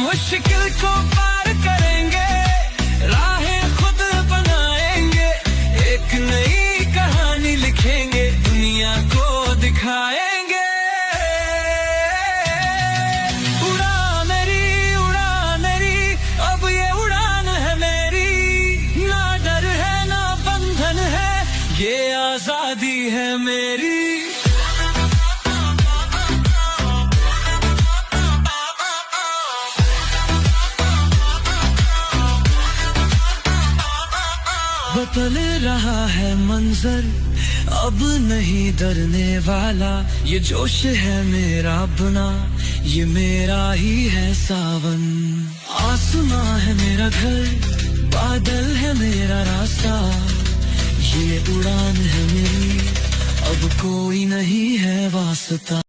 मुश्किल को पार करेंगे, राहें खुद बनाएंगे, एक नई कहानी लिखेंगे, दुनिया को दिखाएंगे। उड़ान मेरी, अब ये उड़ान है मेरी, ना डर है ना बंधन है, ये आजादी है मेरी। बदल रहा है मंजर, अब नहीं डरने वाला, ये जोश है मेरा अपना, ये मेरा ही है सावन। आसमां है मेरा घर, बादल है मेरा रास्ता, ये उड़ान है मेरी, अब कोई नहीं है वास्ता।